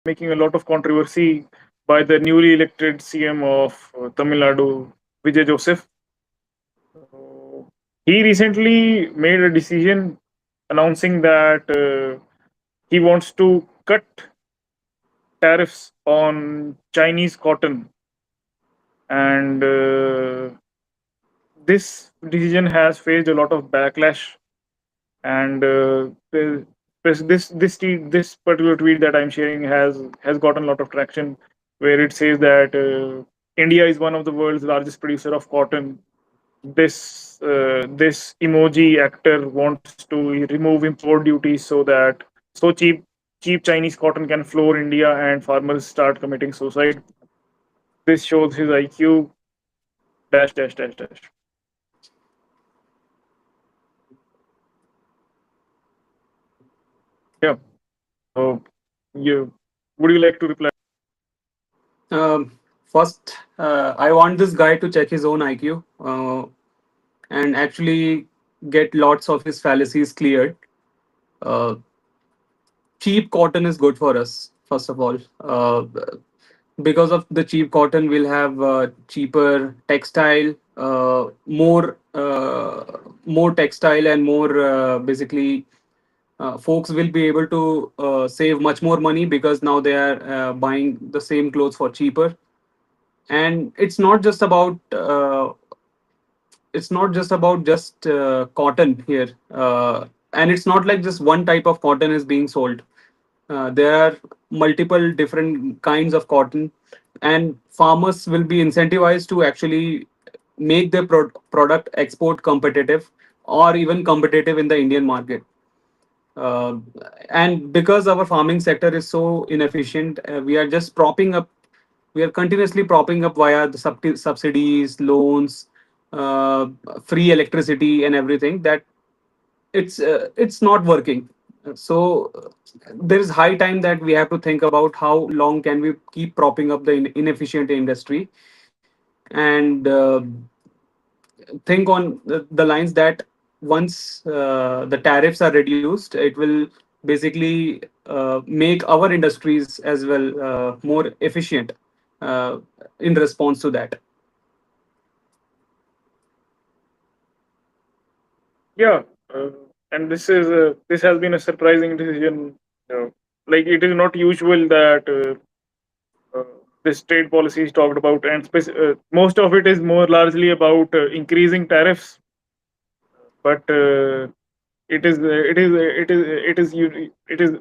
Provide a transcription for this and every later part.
making a lot of controversy by the newly elected CM of Tamil Nadu, Vijay Joseph. So, he recently made a decision announcing that he wants to cut tariffs on Chinese cotton, and this decision has faced a lot of backlash. And this particular tweet that I'm sharing has gotten a lot of traction, where it says that India is one of the world's largest producer of cotton. This emoji actor wants to remove import duties so that cheap Chinese cotton can floor India and farmers start committing suicide. This shows his IQ dash dash dash dash. Yeah. So you would you like to reply? First, I want this guy to check his own IQ and actually get lots of his fallacies cleared. Uh, Cheap cotton is good for us, first of all. Because of the cheap cotton, we'll have cheaper textile, more textile, and more basically folks will be able to save much more money because now they are buying the same clothes for cheaper. And it's not just about just cotton here, and it's not like just one type of cotton is being sold. There are multiple different kinds of cotton, and farmers will be incentivized to actually make their product export competitive or even competitive in the Indian market. uh, and because our farming sector is so inefficient, we are continuously propping up via the subsidies, loans, uh, free electricity and everything, that it's not working. So there is high time that we have to think about how long can we keep propping up the inefficient industry, and think on the lines that once the tariffs are reduced, it will basically make our industries as well more efficient uh, in response to that. Yeah, uh, and this has been a surprising decision. Like it is not usual that uh, this trade policy is talked about, and most of it is more largely about increasing tariffs. But it is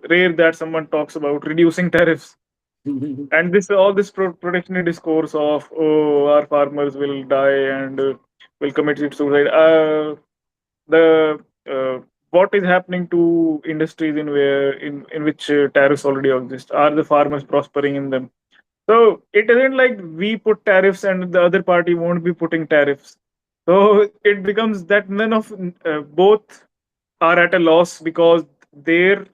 rare that someone talks about reducing tariffs. And this all this protectionist discourse of, oh, our farmers will die and will commit suicide. The What is happening to industries in which tariffs already exist? Are the farmers prospering in them? So it isn't like we put tariffs and the other party won't be putting tariffs. So it becomes that none of both are at a loss, because their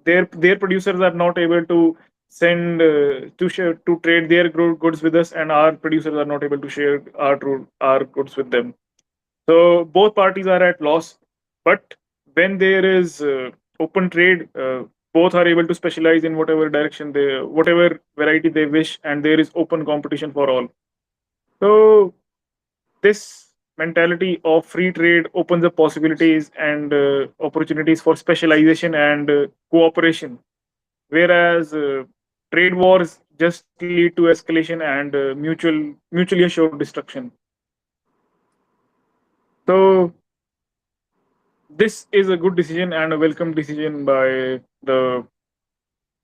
their producers are not able to send to share to trade their goods with us, and our producers are not able to share our goods with them. So both parties are at loss. But when there is open trade, both are able to specialize in whatever variety they wish, and there is open competition for all. So this mentality of free trade opens up possibilities and opportunities for specialization and cooperation, whereas trade wars just lead to escalation and mutually assured destruction. So this is a good decision and a welcome decision the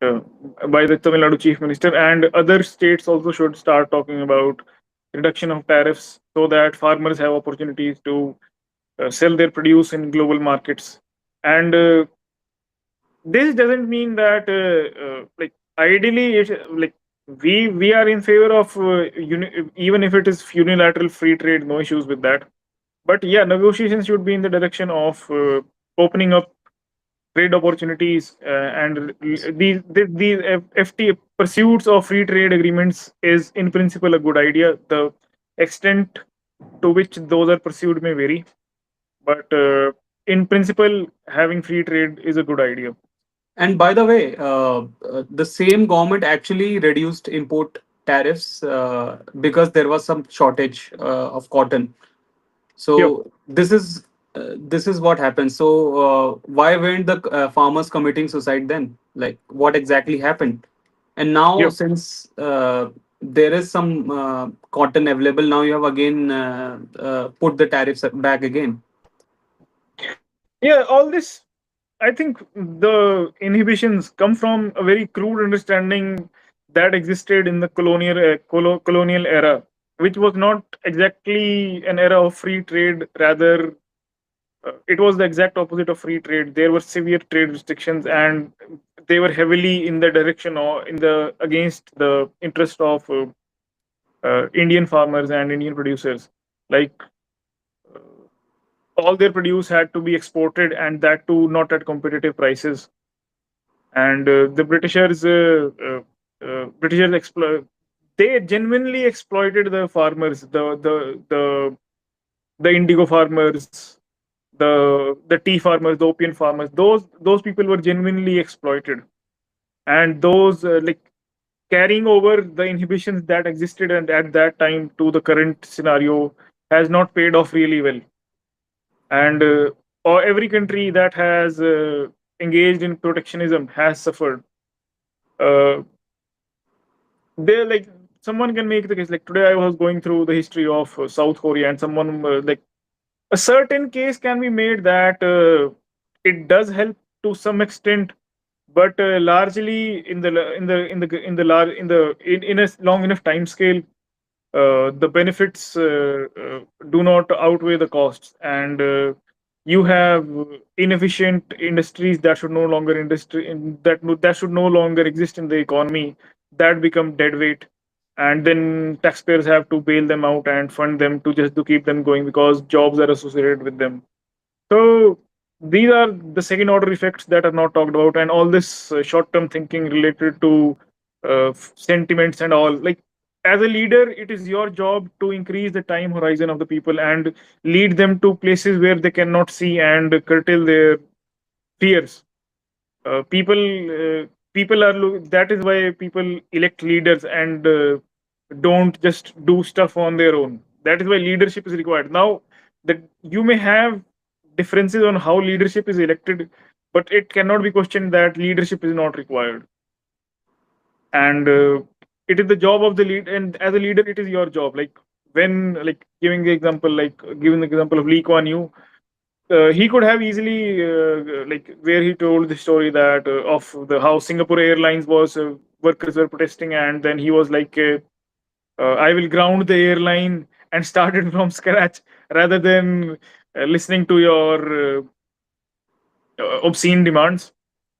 uh, by the Tamil Nadu chief minister, and other states also should start talking about reduction of tariffs so that farmers have opportunities to sell their produce in global markets. And this doesn't mean that like ideally like we are in favor of even if it is unilateral free trade, no issues with that. But yeah, negotiations should be in the direction of opening up trade opportunities, and these FT pursuits of free trade agreements is in principle a good idea. The extent to which those are pursued may vary, but in principle, having free trade is a good idea. And by the way, the same government actually reduced import tariffs because there was some shortage of cotton. Yep. So this is what happened. So why weren't the farmers committing suicide then? Like what exactly happened? And now Yep. since there is some cotton available, now you have again put the tariffs back again. Yeah, all this, I think the inhibitions come from a very crude understanding that existed in the colonial era, which was not exactly an era of free trade. Rather, it was the exact opposite of free trade. There were severe trade restrictions, and they were heavily in the direction or in the against the interest of Indian farmers and Indian producers. Like uh, all their produce had to be exported, and that too not at competitive prices. And the Britishers they genuinely exploited the farmers, the indigo farmers, the tea farmers, the opium farmers. Those people were genuinely exploited, and those carrying over the inhibitions that existed and at that time to the current scenario has not paid off really well. And or every country that has engaged in protectionism has suffered. Uh, they like someone can make the case. Like today, I was going through the history of South Korea, and someone a certain case can be made that it does help to some extent, but largely in a long enough time scale, the benefits do not outweigh the costs, and you have inefficient industries that should no longer that should no longer exist in the economy, that become dead weight, and then taxpayers have to bail them out and fund them to just to keep them going because jobs are associated with them. So these are the second order effects that are not talked about, and all this short term thinking related to sentiments and all. Like as a leader, it is your job to increase the time horizon of the people and lead them to places where they cannot see and curtail their fears. People that is why people elect leaders and don't just do stuff on their own. That is why leadership is required. Now that you may have differences on how leadership is elected, but it cannot be questioned that leadership is not required. And it is the job of the lead, and as a leader it is your job. Like when like giving the example of Lee Kuan Yew, he could have easily like where he told the story that of the how Singapore Airlines was workers were protesting, and then he was like I will ground the airline and start it from scratch rather than listening to your obscene demands.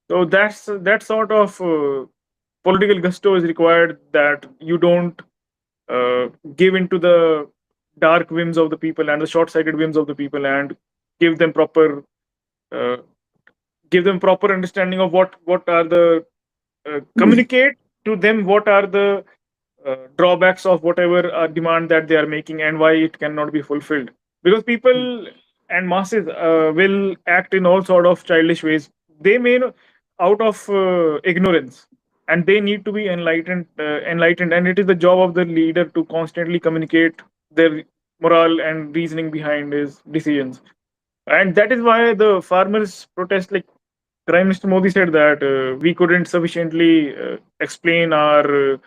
So that sort of political gusto is required, that you don't uh, give into the dark whims of the people and the short-sighted whims of the people, and give them proper uh, give them proper understanding of what are the communicate to them what are the drawbacks of whatever demand that they are making and why it cannot be fulfilled, because people and masses will act in all sort of childish ways. They may know out of ignorance, and they need to be enlightened, and it is the job of the leader to constantly communicate their moral and reasoning behind his decisions. And that is why the farmers protest. Like Prime Minister Modi said that we couldn't sufficiently explain our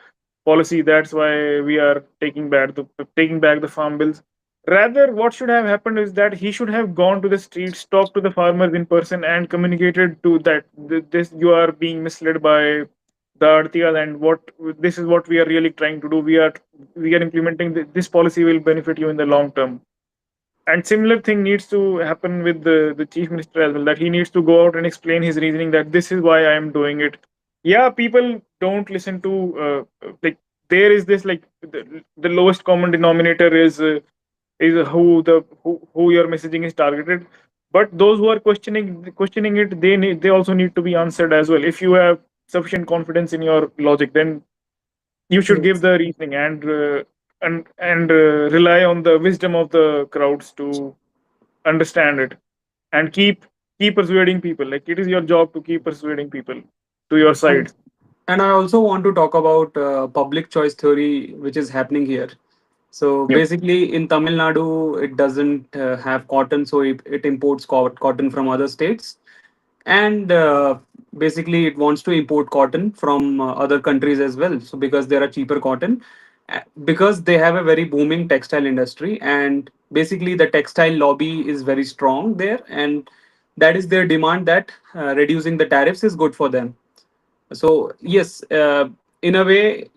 policy. That's why we are taking back the farm bills. Rather, what should have happened is that he should have gone to the streets, talked to the farmers in person, and communicated to that this you are being misled by the Artigas, and what this is what we are really trying to do. We are implementing this policy will benefit you in the long term. And similar thing needs to happen with the chief minister as well, that he needs to go out and explain his reasoning that this is why I am doing it. Yeah, people don't listen to like there is this like the lowest common denominator is who your messaging is targeted. But those who are questioning it, they also need to be answered as well. If you have sufficient confidence in your logic, then you should give Yes. the reasoning and rely on the wisdom of the crowds to understand it and keep keep persuading people. Like it is your job to keep persuading people to your And side. and I also want to talk about public choice theory, which is happening here. So Yep. basically, in Tamil Nadu, it doesn't have cotton, so it imports cotton from other states, and basically, it wants to import cotton from other countries as well. So because there are cheaper cotton, because they have a very booming textile industry, and basically the textile lobby is very strong there, and that is their demand that reducing the tariffs is good for them. So yes, in a way,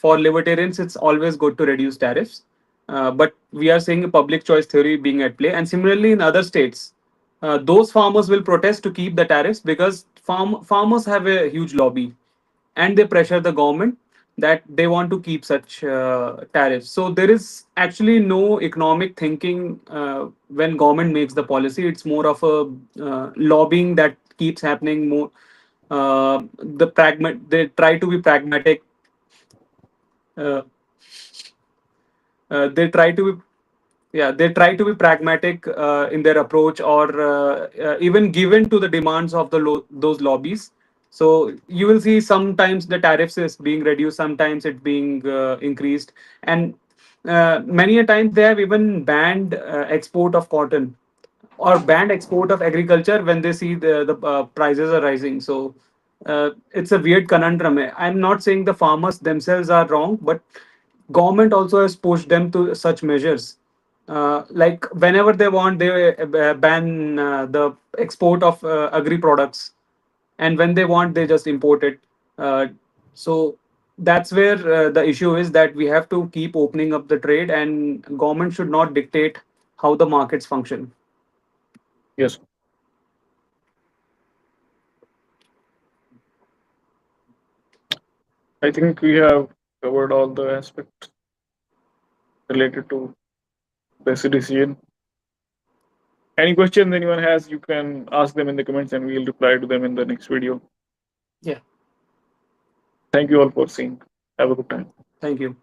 for libertarians, it's always good to reduce tariffs. But we are seeing a public choice theory being at play, and similarly in other states, those farmers will protest to keep the tariffs because farmers have a huge lobby, and they pressure the government that they want to keep such tariffs. So there is actually no economic thinking when government makes the policy. It's more of a lobbying that keeps happening. More they try to be pragmatic. Uh, they try to be Yeah, they try to be pragmatic in their approach, or even given to the demands of those lobbies. So you will see sometimes the tariffs is being reduced, sometimes it being increased, and many a times they have even banned export of cotton or banned export of agriculture when they see the prices are rising. So it's a weird conundrum. I'm not saying the farmers themselves are wrong, but government also has pushed them to such measures. Like whenever they want, they ban the export of agri products, and when they want, they just import it. So that's where the issue is, that we have to keep opening up the trade, and government should not dictate how the markets function. Yes. I think we have covered all the aspects related to basic decision. Any questions anyone has, you can ask them in the comments and we'll reply to them in the next video. Yeah. Thank you all for seeing. Have a good time. Thank you.